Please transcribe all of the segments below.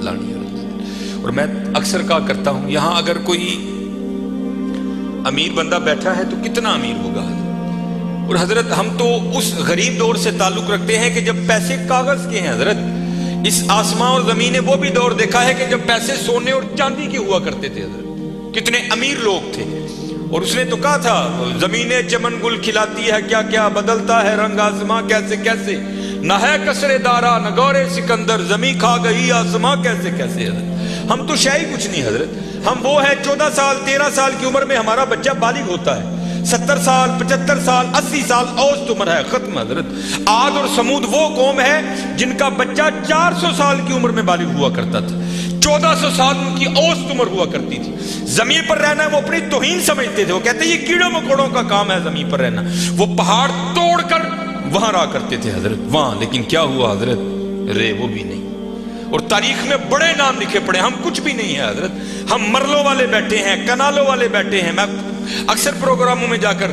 لانی ہے۔ اور میں اکثر کہا کرتا ہوں یہاں اگر کوئی امیر بندہ بیٹھا ہے تو کتنا امیر ہوگا، اور حضرت ہم تو اس غریب دور سے تعلق رکھتے ہیں کہ جب پیسے کاغذ کے ہیں۔ حضرت اس آسمان اور زمین نے وہ بھی دور دیکھا ہے کہ جب پیسے سونے اور چاندی کے ہوا کرتے تھے۔ حضرت کتنے امیر لوگ تھے، اور اس نے تو کہا تھا زمینیں چمن گل کھلاتی ہے کیا کیا، بدلتا ہے رنگ آسماں کیسے کیسے، نہ ہے کسرے دارا نہ گورے سکندر، زمین کھا گئی آسماں کیسے کیسے۔ حضرت ہم تو شے ہی کچھ نہیں حضرت، ہم وہ ہے 14 سال 13 سال کی عمر میں ہمارا بچہ بالغ ہوتا ہے، 70 سال 75 سال 80 سال اوسط عمر ہے، ختم۔ حضرت عاد اور سمود وہ قوم ہے جن کا بچہ 400 سال کی عمر میں بالغ ہوا کرتا تھا، 1400 سال ان کی اوسط عمر ہوا کرتی تھی۔ زمین پر رہنا وہ اپنی توہین سمجھتے تھے، وہ کہتے ہیں یہ کیڑوں مکوڑوں کا کام ہے زمین پر رہنا، وہ پہاڑ توڑ کر وہاں رہا کرتے تھے حضرت وہاں، لیکن کیا ہوا حضرت، رے وہ بھی نہیں۔ اور تاریخ میں بڑے نام لکھے پڑے، ہم کچھ بھی نہیں ہے حضرت، ہم مرلوں والے بیٹھے ہیں، کنالوں والے بیٹھے ہیں۔ میں اکثر پروگراموں میں جا کر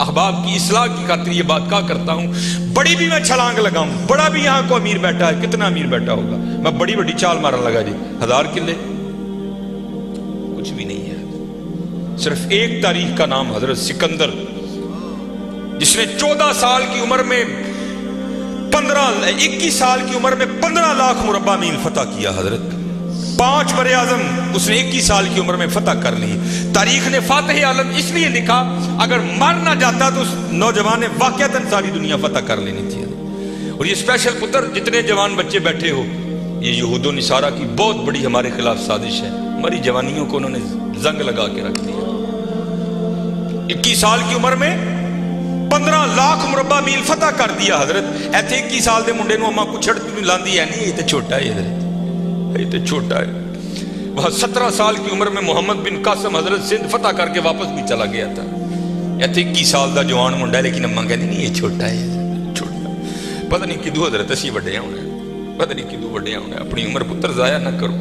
احباب کی اصلاح کی خاطر یہ بات کہا کرتا ہوں، بڑی بھی میں چھلانگ لگاؤں، بڑا بھی یہاں کو امیر بیٹھا ہے، کتنا امیر بیٹھا ہوگا، میں بڑی بڑی چال مارا لگا جی 1000 کلے، کچھ بھی نہیں ہے۔ صرف ایک تاریخ کا نام حضرت سکندر، جس نے 14 سال کی عمر میں 21 سال کی عمر میں 15 لاکھ مربع میل فتح کیا حضرت، 5 بر اعظم اس نے 21 سال کی عمر میں فتح کر لی۔ تاریخ نے فاتح عالم اس لیے لکھا، اگر مر نہ جاتا تو اس نوجوان نے واقعتاً ساری دنیا فتح کر لینی تھی۔ اور یہ اسپیشل پتر جتنے جوان بچے بیٹھے ہو، یہ یہود و نصارہ کی بہت بڑی ہمارے خلاف سازش ہے، ہماری جوانیوں کو انہوں نے زنگ لگا کے رکھ دیا۔ 21 سال کی عمر میں 15 لاکھ مربع میل فتح کر دیا حضرت۔ ایتھے 21 سال دے منڈے نو اما کو چھڑ لاندی ہے نہیں، یہ تو چھوٹا ہے حضرت، یہ تو چھوٹا ہے۔ وہاں 17 سال کی عمر میں محمد بن قاسم حضرت سندھ فتح کر کے واپس بھی چلا گیا تھا۔ ایتھے 21 سال دا جوان منڈا ہے، لیکن اما کہتے نہیں یہ چھوٹا ہے، چھوٹا۔ پتہ نہیں کدو حضرت اسی وڈے ہونا ہے، پتہ نہیں کدو وڈے ہونا ہے۔ اپنی عمر پتر ضائع نہ کرو،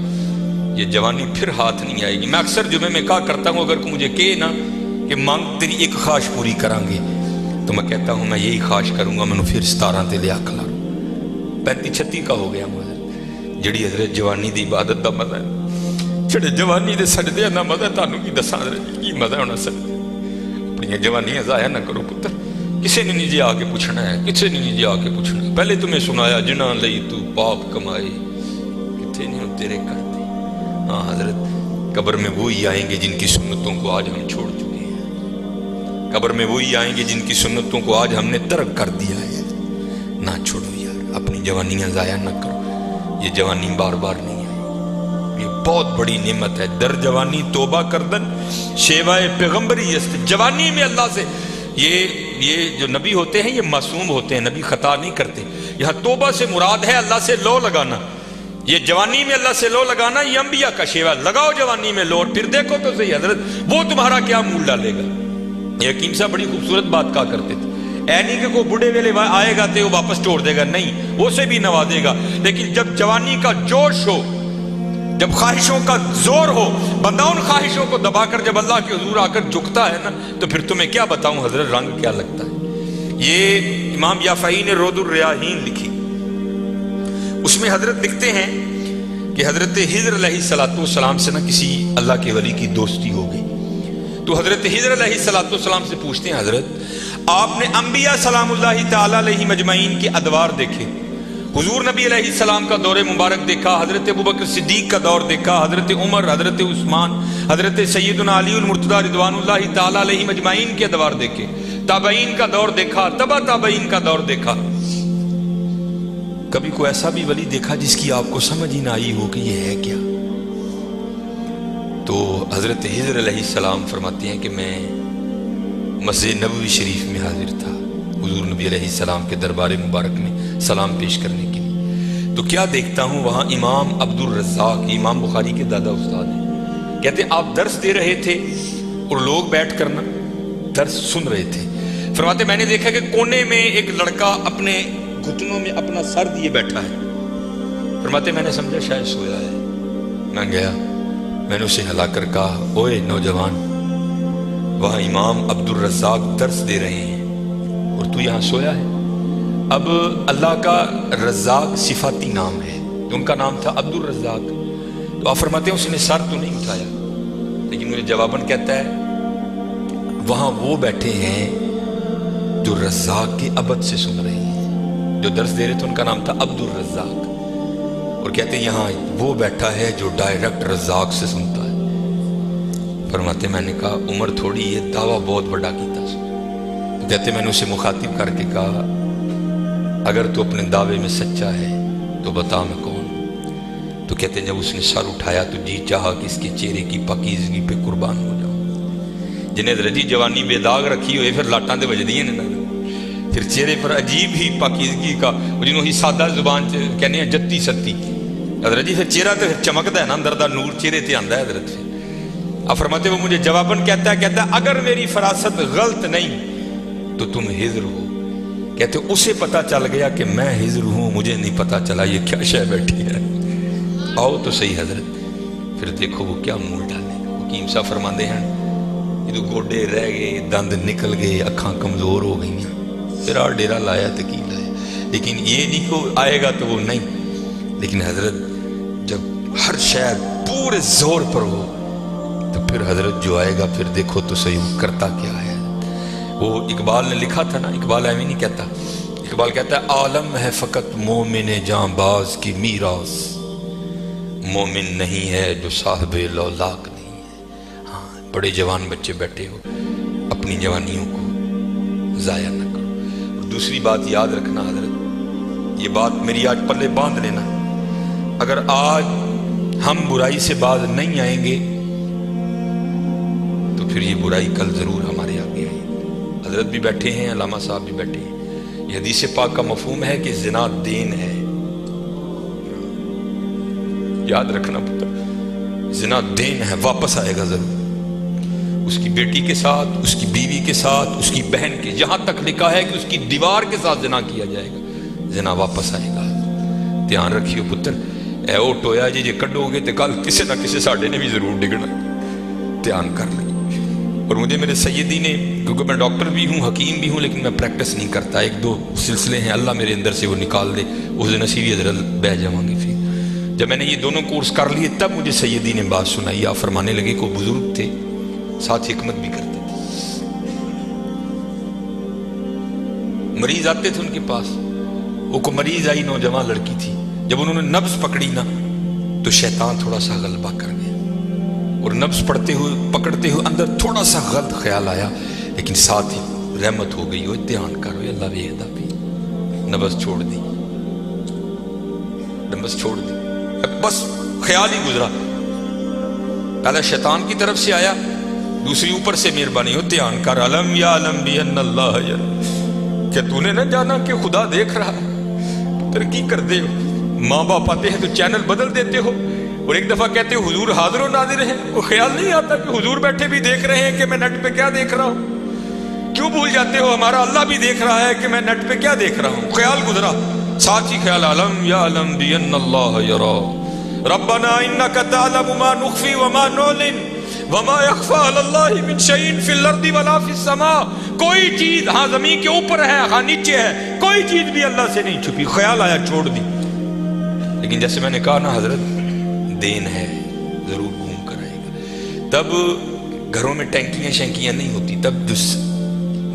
یہ جوانی پھر ہاتھ نہیں آئے گی۔ میں اکثر جمعے میں کہا کرتا ہوں اگر کوئی مجھے کہے نا کہ مانگ تیری ایک خواہش پوری کریں گے، تو میں کہتا ہوں میں یہی خواہش کروں گا، میں نے پھر 17 تے لیا کھلا 35-36 کا ہو گیا مگر جڑی حضرت جوانی دی عبادت دا مزہ ہے، جڑے جوانی دے سجدے دا مزہ تانوں کی دساں حضرت کی مزہ ہونا سکتا۔ اپنی جوانیاں ضائع نہ کرو پتر، کسے نے نہیں جی آ کے پوچھنا ہے، کسے نے نہیں جی آ کے پوچھنا۔ پہلے تمہیں سنایا جنہاں لئی تو پاپ کمائے، کتنے نہیں تیرے کرتے۔ ہاں حضرت قبر میں وہی آئیں گے جن کی سنتوں کو آج ہم چھوڑ چکے ہیں، قبر میں وہی آئیں گے جن کی سنتوں کو آج ہم نے ترک کر دیا ہے۔ نہ چھوڑو یار، اپنی جوانیاں ضائع نہ کرو، یہ جوانی بار بار نہیں آئی، یہ بہت بڑی نعمت ہے۔ در جوانی توبہ کردن شیوائے پیغمبری است، جوانی میں اللہ سے یہ جو نبی ہوتے ہیں یہ معصوم ہوتے ہیں، نبی خطا نہیں کرتے۔ یہاں توبہ سے مراد ہے اللہ سے لو لگانا، یہ جوانی میں اللہ سے لو لگانا یہ انبیاء کا شیوا۔ لگاؤ جوانی میں لو، اور پھر دیکھو تو صحیح حضرت وہ تمہارا کیا مول ڈالے گا۔ یہ حکیم صاحب بڑی خوبصورت بات کہا کرتے تھے، اے نہیں کہ کوئی بڑھے ویلے آئے گا تو وہ واپس توڑ دے گا، نہیں، وہ سے بھی نوازے گا، لیکن جب جوانی کا جوش ہو، جب خواہشوں کا زور ہو، بندہ ان خواہشوں کو دبا کر جب اللہ کے حضور آ کر جھکتا ہے نا، تو پھر تمہیں کیا بتاؤں حضرت رنگ کیا لگتا ہے۔ یہ امام یافعی نے رود الریاحین لکھی، اس میں حضرت لکھتے ہیں کہ حضرت خضر علیہ السلام سے نا کسی اللہ کے ولی کی دوستی ہو گئی، تو حضرت خضر علیہ السلام سے پوچھتے ہیں حضرت آپ نے انبیاء سلام اللہ تعالیٰ علیہ مجمعین کے ادوار دیکھے، حضور نبی علیہ السلام کا دور مبارک دیکھا، حضرت ابوبکر صدیق کا دور دیکھا، حضرت عمر، حضرت عثمان، حضرت سیدنا علی المرتضیٰ رضوان اللہ تعالیٰ علیہ مجمعین کے ادوار دیکھے، تابعین کا دور دیکھا، تبع تابعین کا دور دیکھا، کبھی کوئی ایسا بھی ولی دیکھا جس کی آپ کو سمجھ ہی نہ آئی ہو کہ یہ ہے کیا؟ تو حضرت خضر علیہ السلام فرماتے ہیں کہ میں مسجد نبوی شریف میں حاضر تھا حضور نبی علیہ السلام کے دربار مبارک میں سلام پیش کرنے کے لیے، تو کیا دیکھتا ہوں وہاں امام عبد الرزاق، امام بخاری کے دادا استاد ہیں، کہتے ہیں آپ درس دے رہے تھے اور لوگ بیٹھ کر نا درس سن رہے تھے، فرماتے میں نے دیکھا کہ کونے میں ایک لڑکا اپنے گھٹنوں میں اپنا سر دیے بیٹھا ہے، فرماتے میں نے سمجھا شاید سویا ہے، میں گیا، میں نے اسے ہلا کر کہا اوئے نوجوان، وہاں امام عبد الرزاق درس دے رہے ہیں اور تو یہاں سویا ہے۔ اب اللہ کا رزاق صفاتی نام ہے، تو ان کا نام تھا عبد الرزاق. تو آپ فرماتے ہیں اس نے سر تو نہیں اٹھایا، لیکن مجھے جواباً کہتا ہے وہاں وہ بیٹھے ہیں جو رزاق کے ابد سے سن رہے ہیں. جو درس دے رہے تھے ان کا نام تھا عبد الرزاق، اور کہتے ہیں یہاں وہ بیٹھا ہے جو ڈائریکٹ رزاق سے سنتا ہے. فرماتے میں نے کہا عمر تھوڑی ہے، دعویٰ بہت بڑا کیتا. تو کہتے میں نے اسے مخاطب کر کے کہا اگر تو اپنے دعوے میں سچا ہے تو بتا میں کون. تو کہتے ہیں جب اس نے سر اٹھایا تو جی چاہا کہ اس کے چہرے کی پاکیزگی پہ قربان ہو جاؤں. جنہیں رجی جوانی بے داغ رکھی ہوئے پھر لاٹاں دے وجدی ہیں نا، پھر چہرے پر عجیب ہی پاکیزگی کا جنہوں ہی سادہ زبان کہنے ہیں جتی ستی حضرت جی. پھر چہرہ تو پھر چمکتا ہے نا، اندر دا نور چہرے تے آندا ہے حضرت سے. اب فرماتے وہ مجھے جواباً کہتا ہے اگر میری فراست غلط نہیں تو تم ہجر ہو. کہتے اسے پتا چل گیا کہ میں ہجر ہوں، مجھے نہیں پتا چلا یہ کیا شے بیٹھی ہے. آؤ تو صحیح حضرت. پھر دیکھو وہ کیا منہ ڈالے. حکیم صاحب فرماندے ہیں یہ تو گوڈے رہ گئے، دند نکل گئے، اکھاں کمزور ہو گئی ہیں. پھر آ ڈیرا لایا تو کی لایا، لیکن یہ نہیں کہ آئے گا تو وہ نہیں. لیکن حضرت جب ہر شے پورے زور پر ہو تو پھر حضرت جو آئے گا پھر دیکھو تو صحیح کرتا کیا ہے. وہ اقبال نے لکھا تھا نا، اقبال ایویں نہیں کہتا. اقبال کہتا ہے عالم ہے فقط مومن جاں باز کی میراث، مومن نہیں ہے جو صاحب لولاک نہیں ہے. ہاں بڑے جوان بچے بیٹھے ہو، اپنی جوانیوں کو ضائع نہ کرو. اور دوسری بات یاد رکھنا حضرت، یہ بات میری آج پلے باندھ لینا، اگر آج ہم برائی سے باز نہیں آئیں گے تو پھر یہ برائی کل ضرور ہمارے آگے آئے. حضرت بھی بیٹھے ہیں، علامہ صاحب بھی بیٹھے ہیں. یہ حدیث پاک کا مفہوم ہے کہ زنا دین ہے. یاد رکھنا پتر، زنا دین ہے، واپس آئے گا ضرور. اس کی بیٹی کے ساتھ، اس کی بیوی کے ساتھ، اس کی بہن کے، جہاں تک لکھا ہے کہ اس کی دیوار کے ساتھ زنا کیا جائے گا، زنا واپس آئے گا. دھیان رکھیو پتر، اے او ٹویا جی کڈو گے تو کل کسی نہ کسی ساڈے نے بھی ضرور ڈگنا. دھیان کر لیں. اور مجھے میرے سیدی نے، کیونکہ میں ڈاکٹر بھی ہوں، حکیم بھی ہوں، لیکن میں پریکٹس نہیں کرتا. ایک دو سلسلے ہیں، اللہ میرے اندر سے وہ نکال دے، اس دن نصیبی حضرت بہ جاؤں گے. پھر جب میں نے یہ دونوں کورس کر لیے تب مجھے سیدی نے بات سنائی. آپ فرمانے لگے کوئی بزرگ تھے، ساتھ حکمت بھی کرتے تھے. مریض آتے تھے ان کے پاس. وہ کو مریض آئی، نوجوان لڑکی تھی. جب انہوں نے نبض پکڑی نا تو شیطان تھوڑا سا غلبہ کر گیا، اور نبض پڑھتے ہوئے پکڑتے ہوئے اندر تھوڑا سا غلط خیال آیا، لیکن ساتھ ہی رحمت ہو گئی. وہ دھیان کرو اللہ ویدہ بھی. نبض چھوڑ دی، نبض چھوڑ دی، بس خیال ہی گزرا. پہلا شیطان کی طرف سے آیا، دوسری اوپر سے مہربانی ہو. دھیان کر علم یا علم بھی ان اللہ یرا. کیا تو نے نہ جانا کہ خدا دیکھ رہا؟ ترقی کر دے ہو. ماں باپ آتے ہیں تو چینل بدل دیتے ہو، اور ایک دفعہ کہتے ہو حضور حاضر و ناظر ہیں. وہ خیال نہیں آتا کہ حضور بیٹھے بھی دیکھ رہے ہیں کہ میں نیٹ پہ کیا دیکھ رہا ہوں. کیوں بھول جاتے ہو ہمارا اللہ بھی دیکھ رہا ہے کہ میں نیٹ پہ کیا دیکھ رہا ہوں. خیال گزرا، ساتھ ہی خیال علم یا علم بھی ان اللہ یرا. ربنا انک تعلم ما نخفی وما نعلن وما یخفی علی اللہ من شیء فی الارض ولا فی السماء. کوئی چیز ہاں زمین کے اوپر ہے، ہاں نیچے ہے، کوئی چیز بھی اللہ سے نہیں چھپی. خیال آیا چھوڑ دی. لیکن جیسے میں نے کہا نا حضرت، دین ہے، ضرور گھوم کر آئے گا. تب گھروں میں ٹینکیاں شینکیاں نہیں ہوتی. تب جو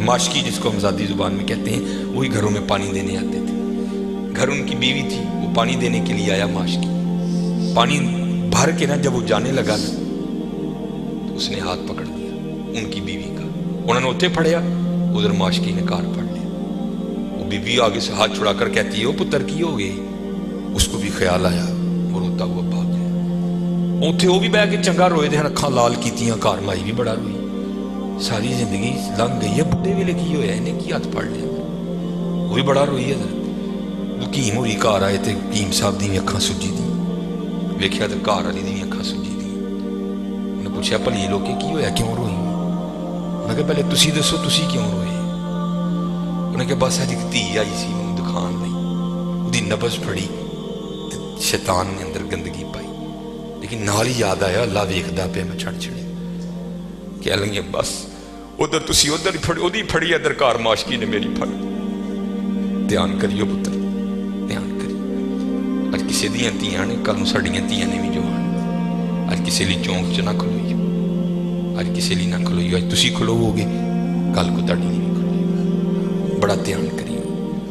ماشکی جس کو ہم ذاتی زبان میں کہتے ہیں، وہی گھروں میں پانی دینے آتے تھے. گھر ان کی بیوی تھی، وہ پانی دینے کے لیے آیا. ماشکی پانی بھر کے نا جب وہ جانے لگا نا تو اس نے ہاتھ پکڑ لیا ان کی بیوی کا. انہوں نے اتنے پھڑیا، ادھر ماشکی نے کار پڑ لیا. وہ بیوی آگے سے ہاتھ چھڑا کر کہتی ہے وہ پتر کی ہو گئی. اس کو بھی خیال آیا، وہ روتا ہوا بھاگ گیا. اتنے وہ بھی بہ کے چنگا روئے تھے، اکھاں لال کیتیاں. کار مائی بھی بڑا روئی. ساری زندگی لنگ گئی ہے، بڈھے ویلے کی ہویا انہیں کی ہاتھ پڑ لیا. وہ بھی بڑا روئی ہے. حکیم ہوری کار آئے تھے، حکیم صاحب دی اکھاں سجی دی. ویکھیا تو کار والی دی اکھاں سجی دی. انہیں پوچھا بھلی لوکے کی ہویا، کیوں روئی؟ میں کہا پہلے تسی دسو تسی کیوں روئے؟ انہیں کہا بس اج ایک دھی آئی سی مینوں دکھان لئی، دی نبض پھڑی، شیطان نے اندر گندگی پائی. لیکن نال ہی یاد آیا اللہ ویکھدا پیا میں چھڑ چھڑے. کہہ لیں بس ادھر تسی ادھر ہی پھڑی، ادھی پھڑی ادھر کار ماشکی نے میری پھڑ. دھیان کریو پتر، دھیان کریو. اج ਕਿਸੇ ਦੀਆਂ ਧੀਆਂ ਨੇ, ਕੱਲ ਨੂੰ ਸਾਡੀਆਂ ਧੀਆਂ ਨੇ ਵੀ ਜੋ ਆਉਣ। ਅੱਜ ਕਿਸੇ ਲਈ ਚੌਂਕ 'ਚ ਨਾ ਖਲੋਈਓ, ਅੱਜ ਕਿਸੇ ਲਈ ਨਾ ਖਲੋਈਓ, ਅੱਜ ਤੁਸੀਂ ਖਲੋਵੋਗੇ ਕੱਲ ਕੋ ਤੁਹਾਡੀ ਨਹੀਂ ਵੀ ਖਲੋਏਗੀ। ਬੜਾ ਧਿਆਨ ਕਰੀਓ,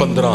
15